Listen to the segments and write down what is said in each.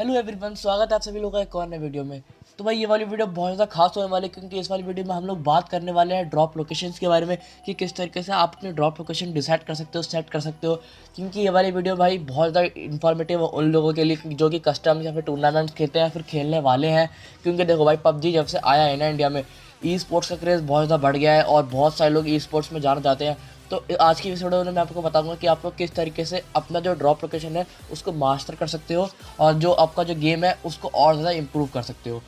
Hello everyone, स्वागत है आप सभी लोगों का एक और नए वीडियो में। तो भाई ये वाली वीडियो बहुत ज़्यादा खास होने वाली है क्योंकि इस वाली वीडियो में हम लोग बात करने वाले हैं ड्रॉप लोकेशंस के बारे में कि किस तरीके से आप अपनी ड्रॉप लोकेशन डिसाइड कर सकते हो, सेट कर सकते हो। क्योंकि ये वाली वीडियो भाई बहुत ज़्यादा इन्फॉर्मेटिव है उन लोगों के लिए जो कि कस्टम्स या फिर टूर्नामेंट्स खेलते हैं या फिर खेलने वाले हैं। क्योंकि देखो भाई, पबजी जब से आया है ना इंडिया में, ई स्पोर्ट्स का क्रेज़ बहुत ज़्यादा बढ़ गया है और बहुत सारे लोग ई स्पोर्ट्स में जाना चाहते हैं। तो आज की इस वीडियो में मैं आपको बताऊंगा कि आप लोग किस तरीके से अपना जो ड्रॉप लोकेशन है उसको मास्टर कर सकते हो और जो आपका जो गेम है उसको और ज़्यादा इंप्रूव कर सकते हो।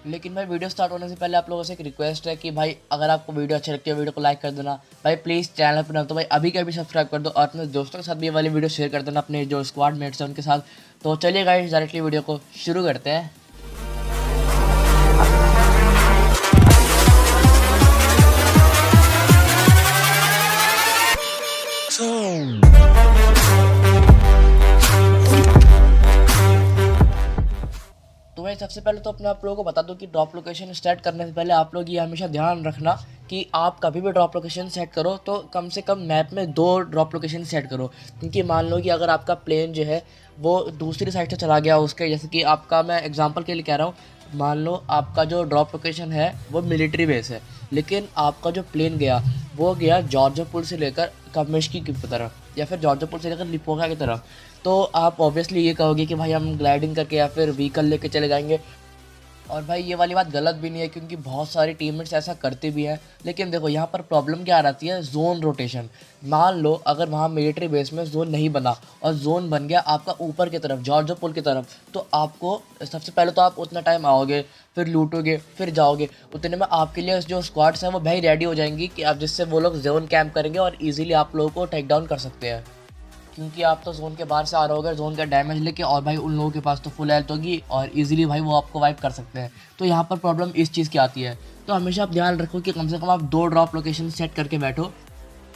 लेकिन भाई वीडियो स्टार्ट होने से पहले आप लोगों से एक रिक्वेस्ट है कि भाई अगर आपको वीडियो अच्छी लगती है वीडियो को लाइक कर देना। भाई प्लीज़ चैनल पर ना तो भाई अभी के अभी सब्सक्राइब कर दो और अपने दोस्तों के साथ भी ये वाली वीडियो शेयर कर देना, अपने जो स्क्वाड मेट्स हैं उनके साथ। तो चलिए गाइस, डायरेक्टली वीडियो को शुरू करते हैं। तो भाई सबसे पहले तो अपने आप लोगों को बता दूं कि ड्रॉप लोकेशन सेट करने से पहले आप लोग ये हमेशा ध्यान रखना कि आप कभी भी ड्रॉप लोकेशन सेट करो तो कम से कम मैप में 2 ड्रॉप लोकेशन सेट करो। क्योंकि मान लो कि अगर आपका प्लेन जो है वो दूसरी साइड से चला गया उसके, जैसे कि आपका, मैं एग्जांपल के लिए कह रहा हूँ, मान लो आपका जो ड्रॉप लोकेशन है वो मिलिट्री बेस है, लेकिन आपका जो प्लेन गया वो गया जॉर्जिया पुल से लेकर कमिश्की की तरफ या फिर जॉर्जिया पुल से लेकर लिपोका की तरफ। तो आप ऑब्वियसली ये कहोगे कि भाई हम ग्लाइडिंग करके या फिर व्हीकल लेके चले जाएंगे। और भाई ये वाली बात गलत भी नहीं है क्योंकि बहुत सारे टीममेट्स ऐसा करते भी हैं। लेकिन देखो यहाँ पर प्रॉब्लम क्या आ जाती है, जोन रोटेशन। मान लो अगर वहाँ मिलिट्री बेस में जोन नहीं बना और जोन बन गया आपका ऊपर की तरफ, जॉर्जिया पुल की तरफ, तो आपको सबसे पहले तो आप उतना टाइम आओगे, फिर लूटोगे, फिर जाओगे। उतने में आपके लिए जो स्क्वाड्स हैं वो भाई रेडी हो जाएंगी कि आप, जिससे वो लोग जोन कैंप करेंगे और ईजिली आप लोगों को टेक डाउन कर सकते हैं। क्योंकि आप तो जोन के बाहर से आ रहे होगे जोन का डैमेज लेके, और भाई उन लोगों के पास तो फुल हेल्थ होगी और इजीली भाई वो आपको वाइप कर सकते हैं। तो यहाँ पर प्रॉब्लम इस चीज़ की आती है। तो हमेशा आप ध्यान रखो कि कम से कम आप 2 ड्रॉप लोकेशन सेट करके बैठो,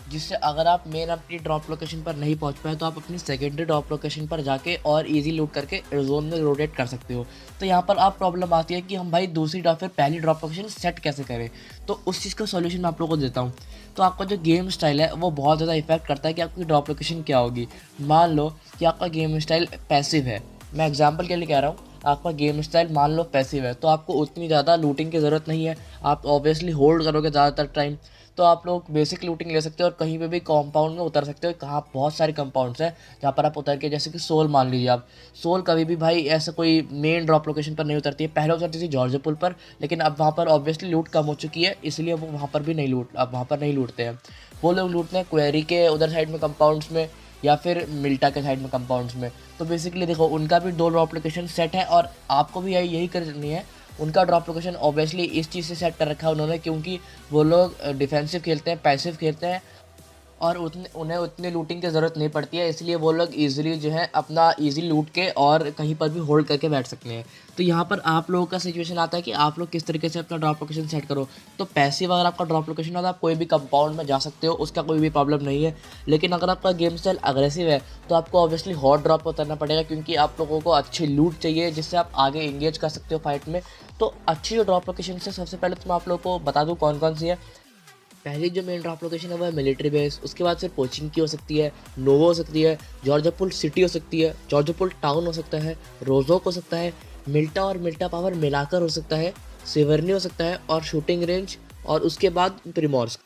जिससे अगर आप मेन अपनी ड्रॉप लोकेशन पर नहीं पहुंच पाए तो आप अपनी सेकेंडरी ड्रॉप लोकेशन पर जाके और इजी लूट करके जोन में रोटेट कर सकते हो। तो यहाँ पर आप प्रॉब्लम आती है कि हम भाई दूसरी ड्रॉप फिर पहली ड्रॉप लोकेशन सेट कैसे करें। तो उस चीज़ का सॉल्यूशन मैं आप लोगों को देता हूँ। तो आपका जो गेम स्टाइल है वो बहुत ज़्यादा इफेक्ट करता है कि आपकी ड्रॉप लोकेशन क्या होगी। मान लो कि आपका गेम स्टाइल पैसिव है, मैं एग्जाम्पल के लिए कह रहा हूँ, आपका गेम स्टाइल मान लो पैसिव है, तो आपको उतनी ज़्यादा लूटिंग की ज़रूरत नहीं है। आप ऑब्वियसली होल्ड करोगे ज़्यादातर टाइम, तो आप लोग बेसिक लूटिंग ले सकते हो और कहीं पे भी कंपाउंड में उतर सकते हो। कहाँ बहुत सारे कंपाउंड्स हैं जहाँ पर आप उतर के, जैसे कि सोल मान लीजिए आप, सोल कभी भी भाई ऐसा कोई मेन ड्रॉप लोकेशन पर नहीं उतरती है। पहले उतरती थी जॉर्जिया पुल पर, लेकिन अब वहाँ पर ऑब्वियसली लूट कम हो चुकी है, इसलिए वो वहाँ पर भी नहीं लूट, अब वहाँ पर नहीं लूटते हैं। वो लोग लूटते हैं क्वेरी के उधर साइड में कंपाउंड्स में या फिर मिल्टा के साइड में कंपाउंड्स में। तो बेसिकली देखो, उनका भी 2 ड्रॉप लोकेशन सेट है और आपको भी यही करनी है। उनका ड्रॉप लोकेशन ऑब्वियसली इस चीज़ से सेट कर रखा है उन्होंने, क्योंकि वो लोग डिफेंसिव खेलते हैं, पैसिव खेलते हैं और उन्हें उतनी लूटिंग की ज़रूरत नहीं पड़ती है, इसलिए वो लोग ईजिली जो है अपना ईजी लूट के और कहीं पर भी होल्ड करके बैठ सकते हैं। तो यहाँ पर आप लोगों का सिचुएशन आता है कि आप लोग किस तरीके से अपना ड्रॉप लोकेशन सेट करो। तो पैसिव अगर आपका ड्रॉप लोकेशन होता है, आप कोई भी कंपाउंड में जा सकते हो, उसका कोई भी प्रॉब्लम नहीं है। लेकिन अगर आपका गेम स्टाइल अग्रेसिव है तो आपको ऑब्वियसली हॉट ड्रॉप उतरना पड़ेगा, क्योंकि आप लोगों को अच्छी लूट चाहिए जिससे आप आगे इंगेज कर सकते हो फाइट में। तो अच्छी जो ड्रॉप लोकेशन से सबसे पहले तो मैं आप लोगों को बता दूँ कौन कौन सी है। पहली जो मेन ड्रॉप लोकेशन है वो है मिलिट्री बेस, उसके बाद फिर कोचिंग की हो सकती है, नोवो हो सकती है, जॉर्जिया पुल सिटी हो सकती है, जॉर्जिया पुल टाउन हो सकता है, रोजोक हो सकता है, मिल्टा और मिल्टा पावर मिलाकर हो सकता है, सिवर्नी हो सकता है और शूटिंग रेंज, और उसके बाद प्रिमोर्स्क।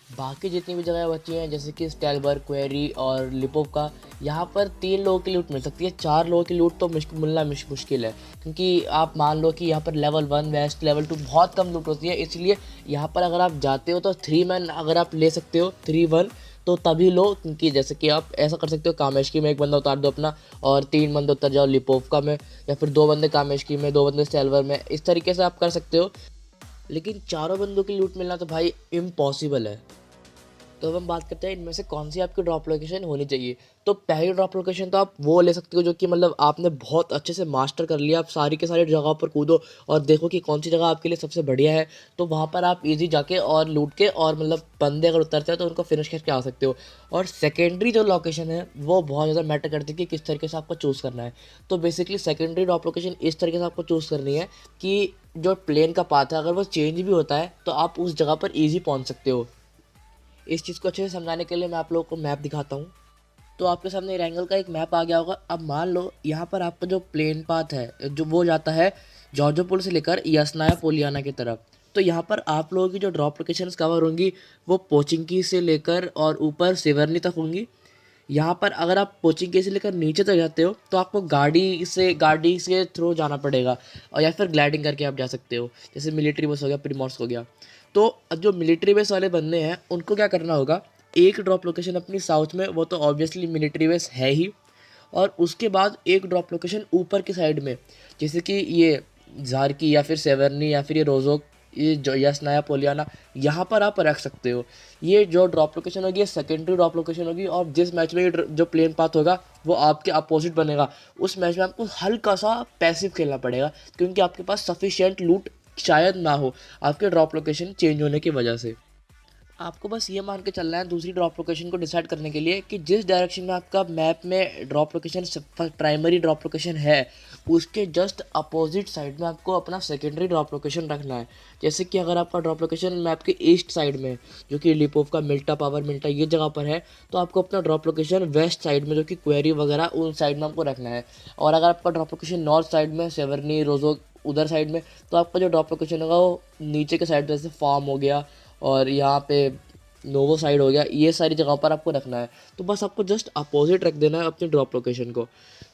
बाकी जितनी भी जगह बची हैं जैसे कि स्टेलबर्ग, क्वेरी और लिपोवका, यहाँ पर 3 लोगों की लूट मिल सकती है। 4 लोगों की लूट तो मिलना मुश्किल है, क्योंकि आप मान लो कि यहाँ पर लेवल 1 वेस्ट, लेवल 2 बहुत कम लूट होती है। इसलिए यहाँ पर अगर आप जाते हो तो 3 मैन अगर आप ले सकते हो, 3-1, तो तभी लो। क्योंकि जैसे कि आप ऐसा कर सकते हो, कामेशकी में एक बंदा उतार दो अपना और 3 बंदे उतर जाओ लिपोवका में, या फिर 2 बंदे कामेशकी में, 2 बंदे स्टेलबर में, इस तरीके से आप कर सकते हो। लेकिन चारों बंदों की लूट मिलना तो भाई इम्पॉसिबल है। तो अब हम बात करते हैं इनमें से कौन सी आपकी ड्रॉप लोकेशन होनी चाहिए। तो पहली ड्रॉप लोकेशन तो आप वो ले सकते हो जो कि मतलब आपने बहुत अच्छे से मास्टर कर लिया, आप सारी के सारी जगह पर कूदो और देखो कि कौन सी जगह आपके लिए सबसे बढ़िया है। तो वहाँ पर आप इजी जाके और लूट के और मतलब बंदे अगर उतरते हैं तो उनको फिनिश करके आ सकते हो। और सेकेंडरी जो लोकेशन है वो बहुत ज़्यादा मैटर करती है कि किस तरीके से आपको चूज़ करना है। तो बेसिकली सेकेंडरी ड्रॉप लोकेशन इस तरीके से आपको चूज़ करनी है कि जो प्लेन का पाथ है अगर वो चेंज भी होता है तो आप उस जगह पर ईजी पहुँच सकते हो। इस चीज़ को अच्छे से समझाने के लिए मैं आप लोगों को मैप दिखाता हूँ। तो आपके सामने रैंगल का एक मैप आ गया होगा। अब मान लो यहाँ पर आपका जो प्लेन पाथ है जो वो जाता है जॉर्जोपुर से लेकर यासनाया पोलियाना की तरफ। तो यहाँ पर आप लोगों की जो ड्रॉप लोकेशंस कवर होंगी वो पोचिंकी से लेकर और ऊपर सेवर्नी तक होंगी। यहाँ पर अगर आप पोचिंकी से लेकर नीचे तक जाते हो तो आपको गाड़ी से थ्रू जाना पड़ेगा, और या फिर ग्लाइडिंग करके आप जा सकते हो, जैसे मिलिट्री बस हो गया, प्रीमोर्स हो गया। तो अब जो मिलिट्री बेस वाले बंदे हैं उनको क्या करना होगा, एक ड्रॉप लोकेशन अपनी साउथ में, वो तो ऑब्वियसली मिलिट्री बेस है ही, और उसके बाद एक ड्रॉप लोकेशन ऊपर की साइड में, जैसे कि ये ज़ारकी या फिर सेवर्नी या फिर ये रोज़ोक, ये जो यासनाया पोलियाना, यहाँ पर आप रख सकते हो। ये जो ड्रॉप लोकेशन होगी ये सेकेंडरी ड्रॉप लोकेशन होगी, और जिस मैच में ये जो प्लेन पाथ होगा वो आपके अपोजिट बनेगा, उस मैच में आपको हल्का सा पैसिव खेलना पड़ेगा, क्योंकि आपके पास सफिशिएंट लूट शायद ना हो आपके ड्रॉप लोकेशन चेंज होने की वजह से। आपको बस ये मान के चलना है दूसरी ड्रॉप लोकेशन को डिसाइड करने के लिए कि जिस डायरेक्शन में आपका मैप में drop location primary drop location है उसके जस्ट अपोजिट साइड में आपको अपना सेकेंडरी ड्रॉप लोकेशन रखना है। जैसे कि अगर आपका ड्रॉप लोकेशन मैप के ईस्ट साइड में जो कि लिपोव का मिल्टा, पावर मिल्टा ये जगह पर है, तो आपको अपना ड्रॉप लोकेशन वेस्ट साइड में जो कि क्वेरी वगैरह उन साइड में आपको रखना है। और अगर आपका ड्रॉप लोकेशन नॉर्थ साइड में सेवर्नी रोजो उधर साइड में, तो आपका जो ड्रॉप लोकेशन होगा वो नीचे के साइड, जैसे फार्म हो गया और यहाँ पे नोवो साइड हो गया, ये सारी जगहों पर आपको रखना है। तो बस आपको जस्ट अपोजिट रख देना है अपनी ड्रॉप लोकेशन को।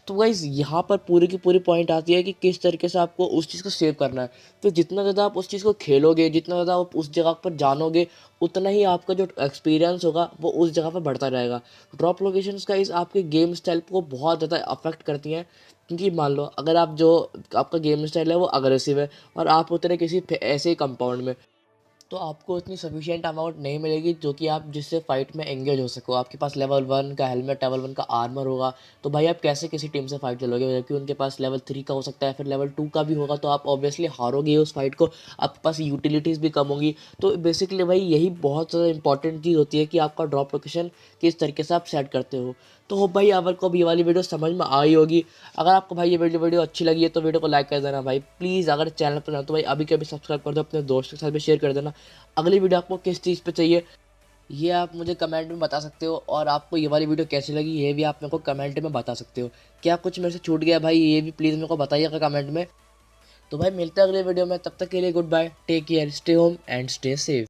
तो गाइस यहाँ पर पूरी की पूरी पॉइंट आती है कि किस तरीके से आपको उस चीज़ को सेव करना है। तो जितना ज़्यादा आप उस चीज़ को खेलोगे, जितना ज़्यादा आप उस जगह पर जानोगे, उतना ही आपका जो एक्सपीरियंस होगा वो उस जगह पर बढ़ता रहेगा। ड्रॉप लोकेशंस का इस आपके गेम स्टाइल को बहुत ज़्यादा अफेक्ट करती हैं, क्योंकि मान लो अगर आप जो आपका गेम स्टाइल है वो अग्रेसिव है और आप उतरे किसी ऐसे कंपाउंड में, तो आपको इतनी सफिशिएंट अमाउंट नहीं मिलेगी जो कि आप जिससे फाइट में एंगेज हो सको। आपके पास लेवल 1 का हेलमेट, लेवल 1 का आर्मर होगा, तो भाई आप कैसे किसी टीम से फाइट चलोगे, जबकि उनके पास लेवल 3 का हो सकता है, फिर लेवल 2 का भी होगा, तो आप ऑब्वियसली हारोगे उस फाइट को। आपके पास यूटिलिटीज़ भी कम होंगी। तो बेसिकली भाई यही बहुत ज़्यादा इंपॉर्टेंट चीज़ होती है कि आपका ड्रॉप लोकेशन किस तरीके से आप सेट करते हो। तो होप भाई आपको भी ये वाली वीडियो समझ में आई होगी। अगर आपको भाई ये वीडियो अच्छी लगी है तो वीडियो को लाइक कर देना भाई प्लीज़। अगर चैनल पर ना तो भाई अभी के अभी सब्सक्राइब कर दो, अपने दोस्तों के साथ भी शेयर कर देना। अगली वीडियो आपको किस चीज़ पे चाहिए ये आप मुझे कमेंट में बता सकते हो, और आपको ये वाली वीडियो कैसी लगी ये भी आप मेरे को कमेंट में बता सकते हो। क्या कुछ मेरे से छूट गया भाई ये भी प्लीज़ मेरे को बताइएगा कमेंट में। तो भाई मिलते हैं अगले वीडियो में, तब तक के लिए good bye, take care, stay home and stay safe.